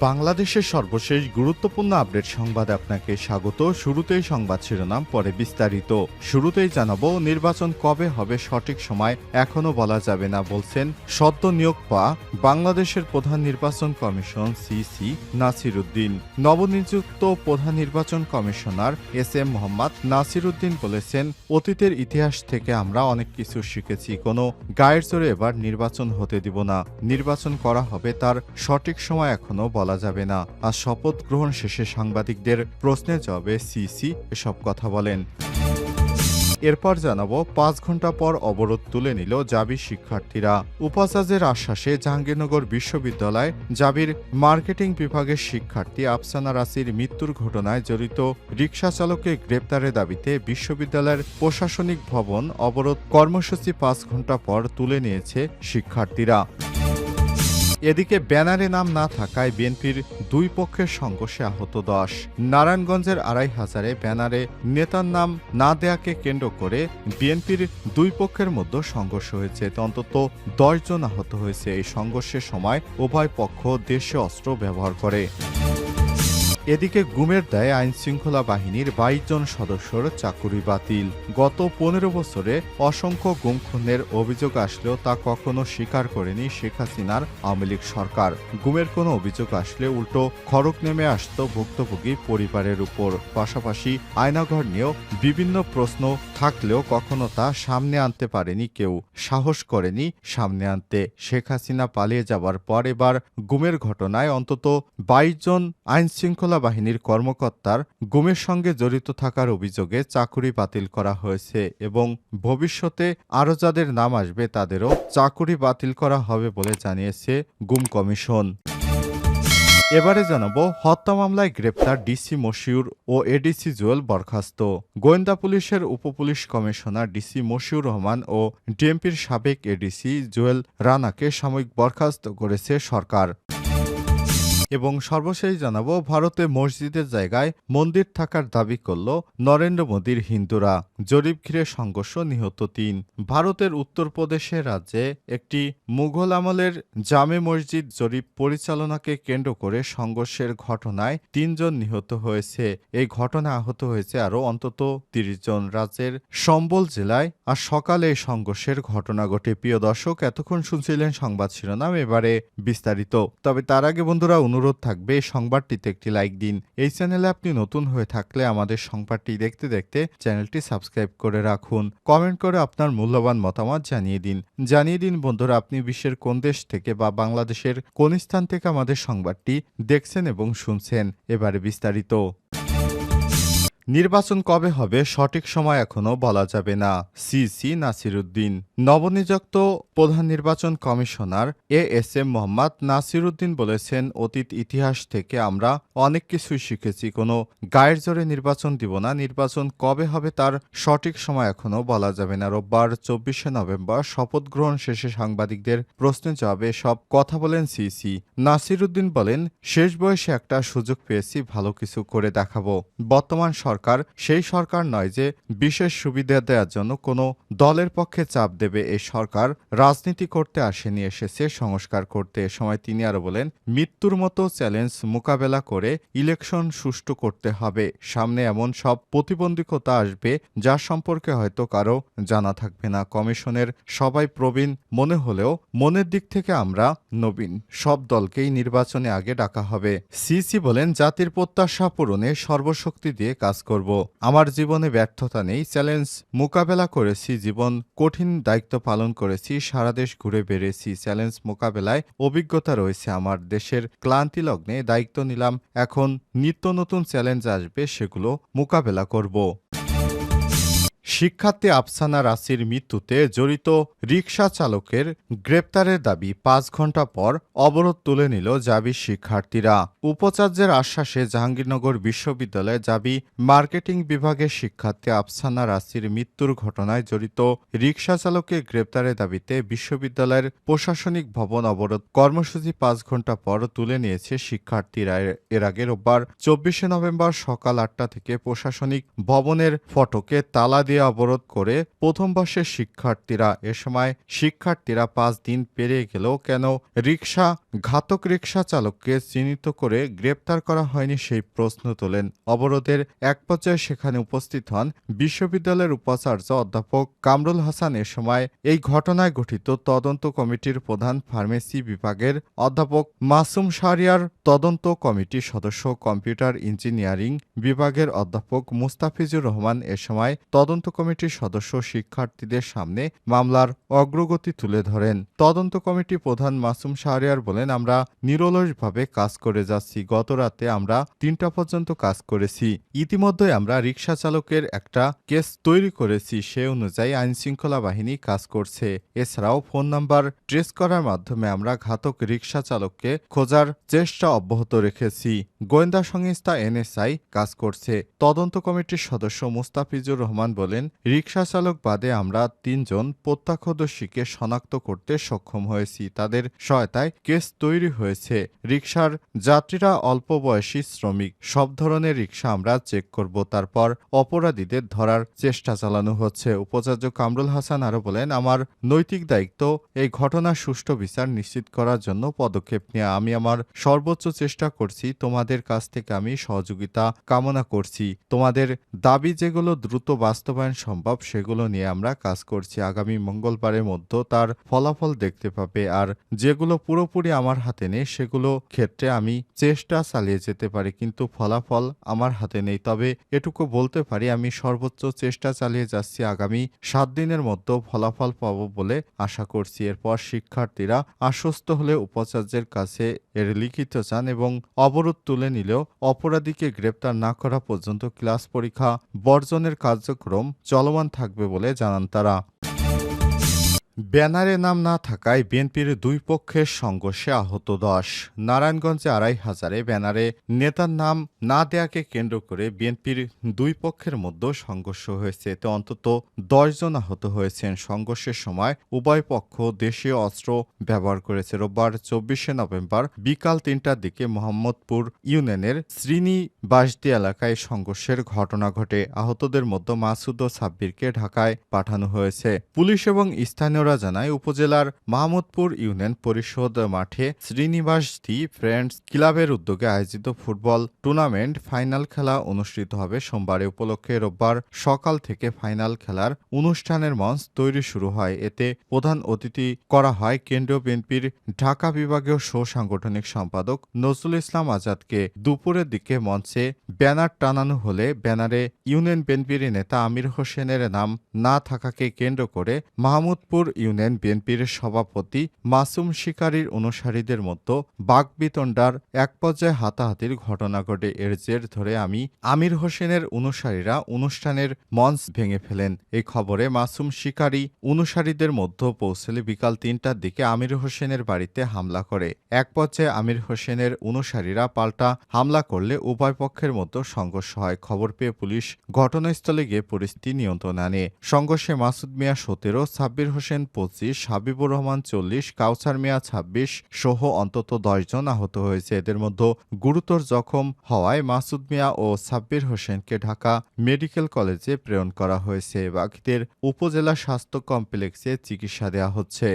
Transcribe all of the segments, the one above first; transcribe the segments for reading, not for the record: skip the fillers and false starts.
বাংলাদেশের সর্বশেষ গুরুত্বপূর্ণ আপডেট সংবাদে আপনাকে স্বাগত। শুরুতেই সংবাদ শিরোনাম, পরে বিস্তারিত। শুরুতেই জানাবো, নির্বাচন কবে হবে সঠিক সময় এখনো বলা যাবে না বলছেন সদ্য নিয়োগ পাওয়া বাংলাদেশের প্রধান নির্বাচন কমিশন সিসি নাসির উদ্দিন। নবনিযুক্ত প্রধান নির্বাচন কমিশনার এস.এম. মোহাম্মদ নাসির উদ্দিন বলেছেন, অতীতের ইতিহাস থেকে আমরা অনেক কিছু শিখেছি। কোনো গায়ের জোরে এবার নির্বাচন হতে দিব না। নির্বাচন করা হবে তার সঠিক সময় এখনো বলা যাবে না। আজ শপথ গ্রহণ শেষে সাংবাদিকদের প্রশ্নের জবাবে সিসি এসব কথা বলেন। এরপর জানাবো, ৫ ঘন্টা পর অবরোধ তুলে নিল জাবি শিক্ষার্থীরা। উপাচার্যের আশ্বাসে জাহাঙ্গীরনগর বিশ্ববিদ্যালয় জাবির মার্কেটিং বিভাগের শিক্ষার্থী আফসানা রাসির মৃত্যুর ঘটনায় জড়িত রিকশা চালককে গ্রেপ্তারের দাবিতে বিশ্ববিদ্যালয়ের প্রশাসনিক ভবন অবরোধ কর্মসূচি ৫ ঘন্টা পর তুলে নিয়েছে শিক্ষার্থীরা। এদিকে ব্যানারে নাম না থাকায় বিএনপির দুই পক্ষের সংঘর্ষে আহত ১০। নারায়ণগঞ্জের ২৫০০-এ ব্যানারে নেতার নাম না দেয়াকে কেন্দ্র করে বিএনপির দুই পক্ষের মধ্যে সংঘর্ষ হয়েছে। অন্তত ১০ জন আহত হয়েছে। এই সংঘর্ষের সময় উভয় পক্ষ দেশীয় অস্ত্র ব্যবহার করে। এদিকে গুমের দায়ে আইনশৃঙ্খলা বাহিনীর ২২ জন সদস্যর চাকুরি বাতিল। গত ১৫ বছরে অসংখ্য গুম খুনের অভিযোগ আসলেও তা কখনো স্বীকার করেনি শেখ হাসিনার আওয়ামী লীগ সরকার। গুমের কোনো অভিযোগ আসলে উল্টো খড়গ নেমে আসত ভুক্তভোগী পরিবারের উপর। পাশাপাশি আয়নাঘর নিয়েও বিভিন্ন প্রশ্ন থাকলেও কখনো তা সামনে আনতে পারেনি কেউ, সাহস করেনি সামনে আনতে। শেখ হাসিনা পালিয়ে যাবার পর এবার গুমের ঘটনায় অন্তত ২২ জন আইনশৃঙ্খলা বাহিনীর কর্মকর্তার গুমের সঙ্গে জড়িত থাকার অভিযোগে চাকুরি বাতিল করা হয়েছে এবং ভবিষ্যতে আরও যাদের নাম আসবে তাদেরও চাকুরি বাতিল করা হবে বলে জানিয়েছে গুম কমিশন। এবারে জানাবো, হত্যা মামলায় গ্রেপ্তার ডিসি মশিউর ও এডিসি জুয়েল বরখাস্ত। গোয়েন্দা পুলিশের উপপুলিশ কমিশনার ডিসি মশিউর রহমান ও ডিএমপির সাবেক এডিসি জুয়েল রানাকে সাময়িক বরখাস্ত করেছে সরকার। এবং সর্বশেষ জানাবো, ভারতে মসজিদের জায়গায় মন্দির থাকার দাবি করল নরেন্দ্র মোদীর হিন্দুরা। জরিপ ঘিরে সংঘর্ষ, নিহত ৩। ভারতের উত্তরপ্রদেশের রাজ্যে একটি মুঘল আমলের জামে মসজিদ জরিপ পরিচালনাকে কেন্দ্র করে সংঘর্ষের ঘটনায় ৩ জন নিহত হয়েছে। এই ঘটনায় আহত হয়েছে আরও অন্তত ৩০ জন। রাজ্যের সম্বল জেলায় আজ সকালে এই সংঘর্ষের ঘটনা ঘটে। প্রিয় দর্শক, এতক্ষণ শুনছিলেন সংবাদ শিরোনাম, এবারে বিস্তারিত। তবে তার আগে বন্ধুরা, অনুরোধ থাকবে সংবাদটিতে একটি লাইক দিন। এই চ্যানেলে আপনি নতুন হয়ে থাকলে আমাদের সংবাদটি দেখতে দেখতে চ্যানেলটি সাবস্ক্রাইব করে রাখুন। কমেন্ট করে আপনার মূল্যবান মতামত জানিয়ে দিন বন্ধুরা, আপনি বিশ্বের কোন দেশ থেকে বা বাংলাদেশের কোন স্থান থেকে আমাদের সংবাদটি দেখছেন এবং শুনছেন। এবারে বিস্তারিত। নির্বাচন কবে হবে সঠিক সময় এখনো বলা যাবে না, সিসি নাসির উদ্দিন। নবনিযুক্ত প্রধান নির্বাচন কমিশনার এস.এম. মোহাম্মদ নাসির উদ্দিন বলেছেন, অতীত ইতিহাস থেকে আমরা অনেক কিছুই শিখেছি। কোনো গায়ের জোরে নির্বাচন দিব না। নির্বাচন কবে হবে তার সঠিক সময় এখনো বলা যাবে না। রোববার ২৪শে নভেম্বর শপথ গ্রহণ শেষে সাংবাদিকদের প্রশ্নের জবাবে সব কথা বলেন সিসি। নাসির উদ্দিন বলেন, শেষ বয়সে একটা সুযোগ পেয়েছি, ভালো কিছু করে দেখাবো। বর্তমান সরকার সেই সরকার নয় যে বিশেষ সুবিধা দেওয়ার জন্য কোনো দলের পক্ষে চাপ দেবে। এই সরকার রাজনীতি করতে আসেনি, এসেছে সংস্কার করতে। এ সময় তিনি আরো বলেন, মৃত্যুর মতো চ্যালেঞ্জ মোকাবেলা করে ইলেকশন সুষ্ঠু করতে হবে। সামনে এমন সব প্রতিবন্ধকতা আসবে যার সম্পর্কে হয়তো কারো জানা থাকবে না। কমিশনের সবাই প্রবীণ মনে হলেও মনের দিক থেকে আমরা নবীন। সব দলকেই নির্বাচনে আগে ডাকা হবে। সিসি বলেন, জাতির প্রত্যাশা পূরণে সর্বশক্তি দিয়ে কাজ করব। আমার জীবনে ব্যর্থতা নেই, চ্যালেঞ্জ মোকাবেলা করেছি, জীবন কঠিন দায়িত্ব পালন করেছি, সারা দেশ ঘুরে বেড়েছি। চ্যালেঞ্জ মোকাবেলায় অভিজ্ঞতা রয়েছে আমার। দেশের ক্লান্তি লগ্নে দায়িত্ব নিলাম, এখন নিত্য নতুন চ্যালেঞ্জ আসবে, সেগুলো মোকাবেলা করব। শিক্ষার্থী আফসানা রাসির মৃত্যুতে জড়িত রিকশা চালকের গ্রেপ্তারের দাবি ৫ ঘন্টা পর অবরোধ তুলে নিল জাবি শিক্ষার্থীরা। উপাচার্যের আশ্বাসে জাহাঙ্গীরনগর বিশ্ববিদ্যালয়ে জাবি মার্কেটিং বিভাগের শিক্ষার্থী আফসানা রাসির মৃত্যুর ঘটনায় জড়িত রিকশা চালকের গ্রেপ্তারের দাবিতে বিশ্ববিদ্যালয়ের প্রশাসনিক ভবন অবরোধ কর্মসূচি ৫ ঘন্টা পর তুলে নিয়েছে শিক্ষার্থীরা। এর আগে রোববার ২৪শে নভেম্বর সকাল ৮টা থেকে প্রশাসনিক ভবনের ফটকে তালা দিয়ে অবরোধ করে প্রথম বর্ষের শিক্ষার্থীরা। এ সময় শিক্ষার্থীরা 5 দিন পেরিয়ে গেলেও কেন ঘাতক রিকশা চালককে চিহ্নিত করে গ্রেপ্তার করা হয়নি সেই প্রশ্ন তোলেন। অবরোধের এক পর্যায়ে সেখানে উপস্থিত হন বিশ্ববিদ্যালয়ের উপাচার্য অধ্যাপক কামরুল হাসান। এ সময় এই ঘটনায় গঠিত তদন্ত কমিটির প্রধান ফার্মেসি বিভাগের অধ্যাপক মাসুম শাহরিয়ার, তদন্ত কমিটির সদস্য কম্পিউটার ইঞ্জিনিয়ারিং বিভাগের অধ্যাপক মুস্তাফিজুর রহমান। এ সময় তদন্ত কমিটির সদস্য শিক্ষার্থীদের সামনে মামলার অগ্রগতি তুলে ধরেন। তদন্ত কমিটি প্রধান মাসুম শাহরিয়ার বলেন, আমরা নিরলসভাবে কাজ করে যাচ্ছি। গত রাতে আমরা 3টা পর্যন্ত কাজ করেছি। ইতিমধ্যে আমরা রিকশা চালকের একটা কেস তৈরি করেছি, সে অনুযায়ী আইনশৃঙ্খলা বাহিনী কাজ করছে। এছাড়াও ফোন নাম্বার ট্রেস করার মাধ্যমে আমরা ঘাতক রিকশা চালককে খোঁজার চেষ্টা অব্যাহত রেখেছি। গোয়েন্দা সংস্থা এনএসআই কাজ করছে। তদন্ত কমিটির সদস্য মুস্তাফিজুর রহমান বলেন, রিকশা চালক বাদে আমরা 3 জন প্রত্যক্ষদর্শীকে শনাক্ত করতে সক্ষম হয়েছি। তাদের সহায়তায় কেস তৈরি হয়েছে। রিকশার যাত্রীরা অল্প বয়সী শ্রমিক। সব ধরনের রিকশা আমরা চেক করব, তারপর অপরাধীদের ধরার চেষ্টা চালানো হচ্ছে। উপাচার্য কামরুল হাসান আরও বলেন, আমার নৈতিক দায়িত্ব এই ঘটনার সুষ্ঠু বিচার নিশ্চিত করার জন্য পদক্ষেপ নেওয়া। আমি আমার সর্বোচ্চ চেষ্টা করছি। তোমাদের কাছ থেকে আমি সহযোগিতা কামনা করছি। তোমাদের দাবি যেগুলো দ্রুত বাস্তবায়ন সম্ভব সেগুলো নিয়ে আমরা কাজ করছি। আগামী মঙ্গলবারের মধ্যে তার ফলাফল দেখতে পাবে। আর যেগুলো পুরোপুরি আমার হাতে নেই সেগুলো ক্ষেত্রে আমি চেষ্টা চালিয়ে যেতে পারি, কিন্তু ফলাফল আমার হাতে নেই। তবে এটুকু বলতে পারি, আমি সর্বোচ্চ চেষ্টা চালিয়ে যাচ্ছি। আগামী 7 দিনের মধ্যে ফলাফল পাব বলে আশা করছি। এরপর শিক্ষার্থীরা আশ্বস্ত হলে উপাচার্যের কাছে এর লিখিত চান এবং অবরোধ তুলে নিলেও অপরাধীকে গ্রেপ্তার না করা পর্যন্ত ক্লাস পরীক্ষা বর্জনের কার্যক্রম চলমান থাকবে বলে জানান তারা। ব্যানারে নাম না থাকায় বিএনপির দুই পক্ষের সংঘর্ষে আহত 10। নারায়ণগঞ্জে 2500 ব্যানারে নেতার নাম না দেয়াকে কেন্দ্র করে বিএনপির দুই পক্ষের মধ্যে সংঘর্ষ হয়েছে। এতে অন্তত 10 জন আহত হয়েছেন। সংঘর্ষের সময় উভয় পক্ষ দেশীয় অস্ত্র ব্যবহার করেছে। রোববার 24শে নভেম্বর বিকাল 3টার দিকে মোহাম্মদপুর ইউনিয়নের শ্রীনিবাসদী এলাকায় সংঘর্ষের ঘটনা ঘটে। আহতদের মধ্যে মাসুদ ও সাব্বিরকে ঢাকায় পাঠানো হয়েছে। পুলিশ এবং স্থানীয় জানায়, উপজেলার মাহমুদপুর ইউনিয়ন পরিষদ মাঠে শ্রীনিবাসদী ফ্রেন্ডস ক্লাবের উদ্যোগে আয়োজিত ফুটবল টুর্নামেন্ট ফাইনাল খেলা অনুষ্ঠিত হবে সোমবার। উপলক্ষে রোববার সকাল থেকে ফাইনাল খেলার অনুষ্ঠানের মঞ্চ তৈরি শুরু হয়। এতে প্রধান অতিথি করা হয় কেন্দ্রীয় বিএনপির ঢাকা বিভাগীয় সাংগঠনিক সম্পাদক নজরুল ইসলাম আজাদকে। দুপুরের দিকে মঞ্চে ব্যানার টানানো হলে ব্যানারে ইউনিয়ন বিএনপির নেতা আমির হোসেনের নাম না থাকাকে কেন্দ্র করে মাহমুদপুর ইউনিয়ন বিএনপির সভাপতি মাসুম শিকারীর অনুসারীদের মধ্যে বাকবিতণ্ডার এক পর্যায়ে হাতাহাতির ঘটনা ঘটে। এর জের ধরে আমির হোসেনের অনুসারীরা অনুষ্ঠানের মঞ্চ ভেঙে ফেলেন। এই খবরে মাসুম শিকারী অনুসারীদের মধ্যে পৌঁছলে বিকাল 3টার দিকে আমির হোসেনের বাড়িতে হামলা করে। এক পর্যায়ে আমির হোসেনের অনুসারীরা পাল্টা হামলা করলে উভয় পক্ষের মধ্যে সংঘর্ষ হয়। খবর পেয়ে পুলিশ ঘটনাস্থলে গিয়ে পরিস্থিতি নিয়ন্ত্রণে আনে। সংঘর্ষে মাসুদ মিয়া 17, সাব্বির হোসেন 25, হাবিবুর রহমান 40, কাউসার মিয়া 26 সহ অন্তত 10 জন আহত হয়েছে। এদের মধ্যে গুরুতর জখম হওয়ায় মাসুদ মিয়া ও সাব্বির হোসেনকে ঢাকা মেডিকেল কলেজে প্রেরণ করা হয়েছে। বাকিদের উপজেলা স্বাস্থ্য কমপ্লেক্সে চিকিৎসা দেওয়া হচ্ছে।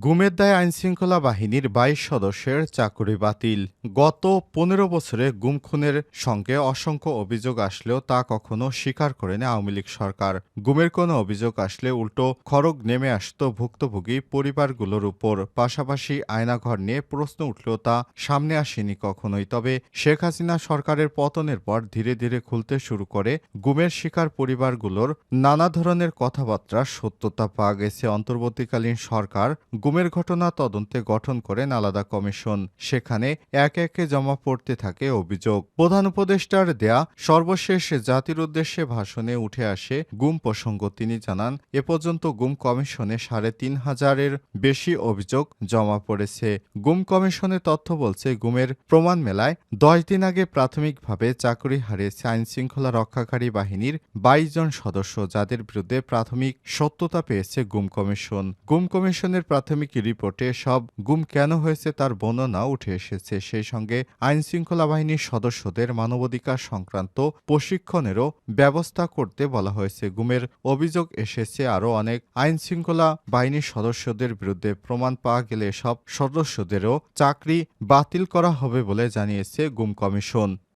গুমের দায়ে আইনশৃঙ্খলা বাহিনীর 22 সদস্যের চাকরি বাতিল। গত 15 বছরে গুম খুনের সঙ্গে অসংখ্য অভিযোগ আসলেও তা কখনো স্বীকার করেনি আওয়ামী লীগ সরকার। গুমের কোনো অভিযোগ আসলে উল্টো খড়গ নেমে আসত ভুক্তভোগী পরিবারগুলোর উপর। পাশাপাশি আয়নাঘর নিয়ে প্রশ্ন উঠলেও তা সামনে আসেনি কখনোই। তবে শেখ হাসিনা সরকারের পতনের পর ধীরে ধীরে খুলতে শুরু করে গুমের শিকার পরিবারগুলোর নানা ধরনের কথাবার্তার সত্যতা পাওয়া গেছে। অন্তর্বর্তীকালীন সরকার গুমের ঘটনা তদন্তে গঠন করেন আলাদা কমিশন। সেখানে একে একে জমা পড়তে থাকে অভিযোগ। প্রধান উপদেষ্টার দেয়া সর্বশেষ জাতির উদ্দেশ্যে ভাষণে উঠে আসে গুম প্রসঙ্গ। তিনি জানান, এ পর্যন্ত গুম কমিশনে ৩৫০০-এর বেশি অভিযোগ জমা পড়েছে। গুম কমিশনের তথ্য বলছে, গুমের প্রমাণ মেলায় 10 দিন আগে প্রাথমিকভাবে চাকরি হারিয়েছে আইনশৃঙ্খলা রক্ষাকারী বাহিনীর 22 জন সদস্য, যাদের বিরুদ্ধে প্রাথমিক সত্যতা পেয়েছে গুম কমিশন। গুম কমিশনের প্রাথমিক প্রাথমিক রিপোর্টে সব গুম কেন হয়েছে তার বর্ণনা উঠে এসেছে। সেই সঙ্গে আইনশৃঙ্খলা বাহিনীর সদস্যদের মানবাধিকার সংক্রান্ত প্রশিক্ষণেরও ব্যবস্থা করতে বলা হয়েছে। গুমের অভিযোগ এসেছে আরও অনেক আইনশৃঙ্খলা বাহিনীর সদস্যদের বিরুদ্ধে। প্রমাণ পাওয়া গেলে সব সদস্যদেরও চাকরি বাতিল করা হবে বলে জানিয়েছে গুম কমিশন।